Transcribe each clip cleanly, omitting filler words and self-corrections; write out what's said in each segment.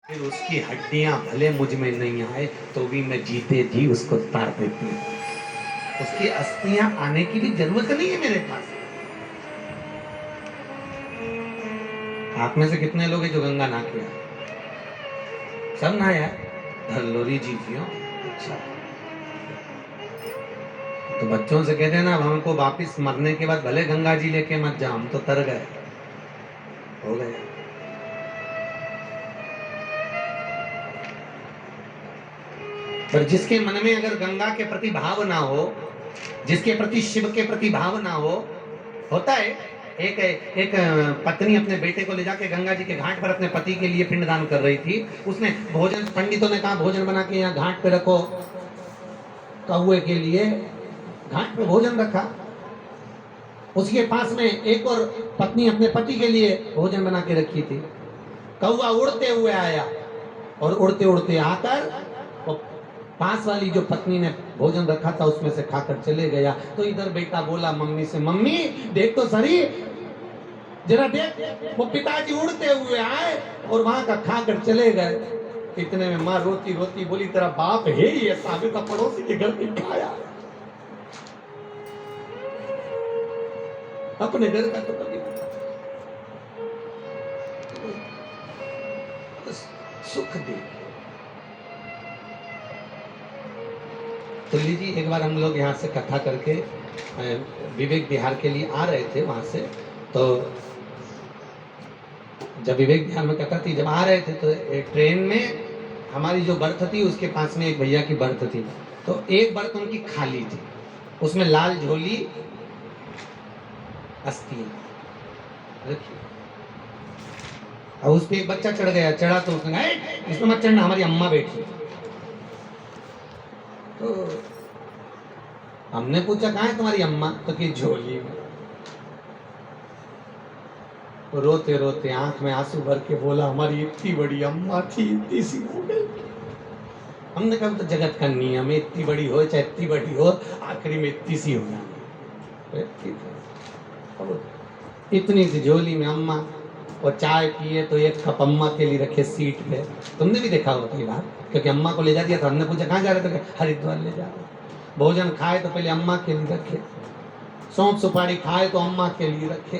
फिर उसकी हड्डियां भले मुझ में नहीं आए तो भी मैं जीते जी उसको तार देती हूँ। उसकी अस्थियां आने की भी जरूरत नहीं है मेरे पास। आप में से कितने लोग हैं जो गंगा नहा के आए? सब नहाया? धरलोरी जी क्यों? अच्छा, तो बच्चों से कहते हैं ना, अब हमको वापिस मरने के बाद भले गंगा जी लेके मत जाओ, हम तो तर गए, हो गए। पर जिसके मन में अगर गंगा के प्रति भाव ना हो, जिसके प्रति शिव के प्रति भाव ना हो, होता है एक पत्नी अपने बेटे को ले जाके गंगा जी के घाट पर अपने पति के लिए पिंडदान कर रही थी। उसने भोजन, पंडितों ने कहा भोजन बना के यहाँ घाट पे रखो, कौए के लिए घाट पे भोजन रखा। उसके पास में एक और पत्नी अपने पति के लिए भोजन बना के रखी थी। कौआ उड़ते हुए आया और उड़ते उड़ते आकर पास वाली जो पत्नी ने भोजन रखा था उसमें से खाकर चले गया। तो इधर बेटा बोला मम्मी से, मम्मी देख तो सही, जरा देख, वो पिताजी उड़ते हुए आए और वहां का खाकर चले गए। इतने में माँ रोती रोती बोली, तेरा बाप है ही ऐसा, अभी तो पड़ोसी के घर पे खाया, अपने घर का तो कभी सुख दे। तो लीजिए, एक बार हम लोग यहाँ से कथा करके विवेक विहार के लिए आ रहे थे वहां से। तो जब विवेक विहार में कथा थी, जब आ रहे थे तो ट्रेन में हमारी जो बर्थ थी उसके पास में एक भैया की बर्थ थी। तो एक बर्थ उनकी खाली थी, उसमें लाल झोली अस्थियां रखी। और उस पे एक बच्चा चढ़ गया, चढ़ा तो उसने कहा इसमें मत चढ़ना, हमारी अम्मा बैठी। तो हमने पूछा कहाँ है तुम्हारी अम्मा? तो कि झोली में। तो रोते रोते आंख में आंसू भर के बोला, हमारी इतनी बड़ी अम्मा थी, इतनी सी हो गई। हमने कहा तो जगत का नियम है, इतनी बड़ी हो चाहे इतनी बड़ी हो, आखिरी में इतनी सी हो जानी। इतनी सी झोली में अम्मा, और चाय पिए तो एक कप अम्मा के लिए रखे सीट पे। तुमने भी देखा होगा कई बार, क्योंकि अम्मा को ले जा दिया था। हमने पूछा कहाँ जा रहे थे? हरिद्वार ले जा रहे। भोजन खाए तो पहले अम्मा के लिए रखे, सौंफ सुपारी खाए तो अम्मा के लिए रखे।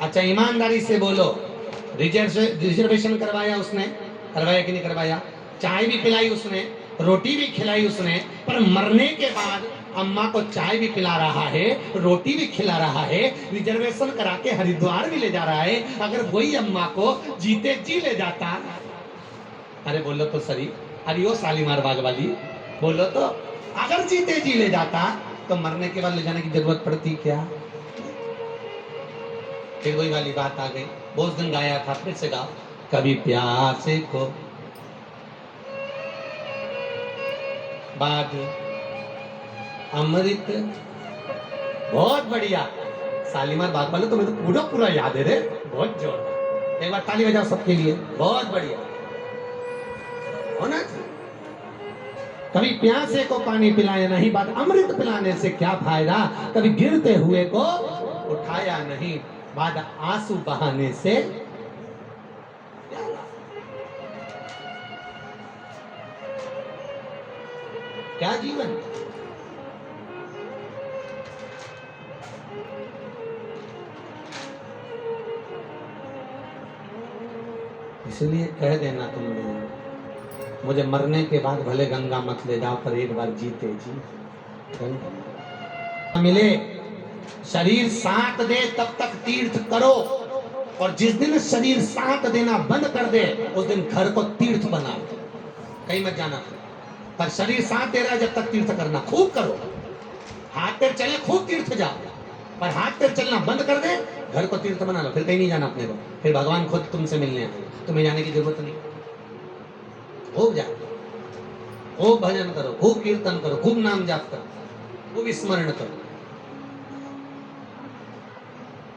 अच्छा, ईमानदारी से बोलो, रिजर्वेशन करवाया उसने? करवाया कि नहीं करवाया? चाय भी पिलाई उसने, रोटी भी खिलाई उसने, पर मरने के बाद अम्मा को चाय भी पिला रहा है, रोटी भी खिला रहा है, रिजर्वेशन करा के हरिद्वार भी ले जा रहा है। अगर वही अम्मा को जीते जी ले जाता, अरे बोलो तो सही, अरे ओ शालीमार बाग वाली, बोलो तो, अगर जीते जी ले जाता तो मरने के बाद ले जाने की जरूरत पड़ती क्या? फिर वही वाली बात आ गई। बहुत दिन गाया था, फिर से गाओ, कभी प्यासे को बाद अमृत। बहुत बढ़िया, शालीमार बाग वाले, तुम्हें तो पूरा पूरा याद है रे, बहुत जोर। एक बार ताली बजाओ सबके लिए, बहुत बढ़िया होना चाहिए। कभी प्यासे को पानी पिलाया नहीं, बात अमृत पिलाने से क्या फायदा। कभी गिरते हुए को उठाया नहीं, बाद आंसू बहाने से क्या जीवन। इसलिए कह देना तुम लोग, मुझे मरने के बाद भले गंगा मत ले जाओ, पर एक बार जीते जी गंगा मिले। शरीर साथ दे तब तक तीर्थ करो, और जिस दिन शरीर साथ देना बंद कर दे उस दिन घर को तीर्थ बना दो। कहीं मत जाना, पर शरीर साथ दे रहा है जब तक तीर्थ करना, खूब करो। हाथ पैर चले, खूब तीर्थ जाओ, पर हाथ पैर चलना बंद कर दे, घर को तीर्थ बना लो, फिर कहीं नहीं जाना अपने को। फिर भगवान खुद तुमसे मिलने आए, तुम्हें जाने की जरूरत नहीं। खूब जाओ, खूब भजन करो, खूब कीर्तन करो, खूब नाम जाप करो, खूब स्मरण करो।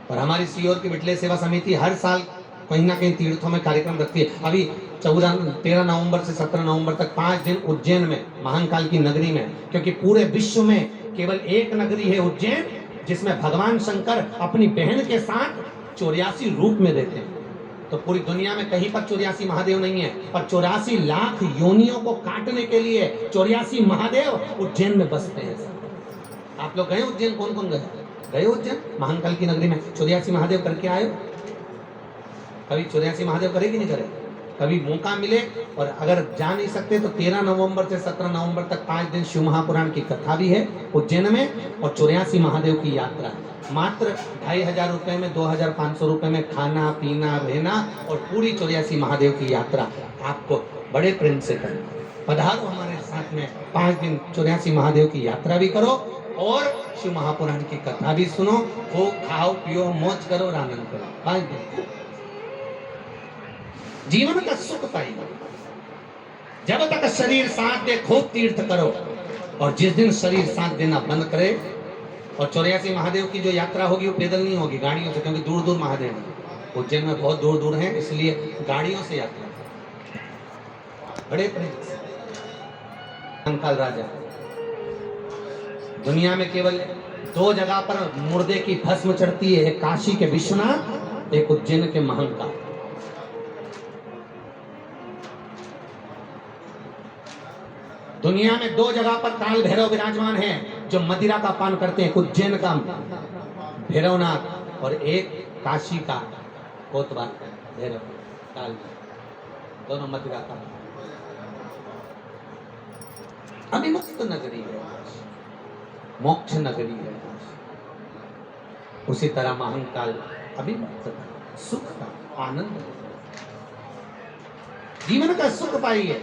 पर हमारी सीओर की विटले सेवा समिति हर साल कहीं ना कहीं तीर्थों में कार्यक्रम रखती है। अभी 13 नवंबर से 17 नवंबर तक 5 दिन उज्जैन में, महाकाल की नगरी में, क्योंकि पूरे विश्व में केवल एक नगरी है उज्जैन जिसमें भगवान शंकर अपनी बहन के साथ 84 रूप में रहते हैं। तो पूरी दुनिया में कहीं पर 84 महादेव नहीं है, पर 84 लाख योनियों को काटने के लिए 84 महादेव उज्जैन में बसते हैं। आप लोग गए उज्जैन? कौन कौन गए उज्जैन? महाकाल की नगरी में 84 महादेव करके आए? कभी 84 महादेव करे कि नहीं करे? कभी मौका मिले, और अगर जा नहीं सकते तो 13 नवंबर से 17 नवंबर तक 5 दिन शिव महापुराण की कथा भी है उज्जैन में, और 84 महादेव की यात्रा है। मात्र 2,500 रुपए में, 2,500 रुपए में खाना पीना रहना और पूरी 84 महादेव की यात्रा आपको बड़े प्रेम से करना। पधारो हमारे साथ में 5 दिन 84 महादेव की यात्रा भी करो और शिव महापुराण की कथा भी सुनो, हो खाओ पियो मौज करो और आनंद करो। 5 दिन जीवन का सुख पाएगा। जब तक शरीर साथ दे खूब तीर्थ करो, और जिस दिन शरीर साथ देना बंद करे, और 84 महादेव की जो यात्रा होगी वो पैदल नहीं होगी, गाड़ियों से, क्योंकि दूर दूर महादेव हैं उज्जैन में, बहुत दूर दूर हैं, इसलिए गाड़ियों से यात्रा बड़े प्रेम से। कंकाल राजा दुनिया में केवल 2 जगह पर मुर्दे की भस्म चढ़ती है, एक काशी के विश्वनाथ, एक उज्जैन के महाकाल। दुनिया में 2 जगह पर काल भैरव विराजमान हैं जो मदिरा का पान करते हैं, उज्जैन का भैरवनाथ और एक काशी का कोतवाल भैरव काल, दोनों मदिरा का। अभिमुक्त नगरी है, मोक्ष नगरी है। उसी तरह महाकाल अभिमुक्त सुख का आनंद, जीवन का सुख पाइए,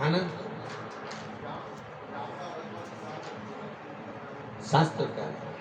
आनंद। शास्त्र का है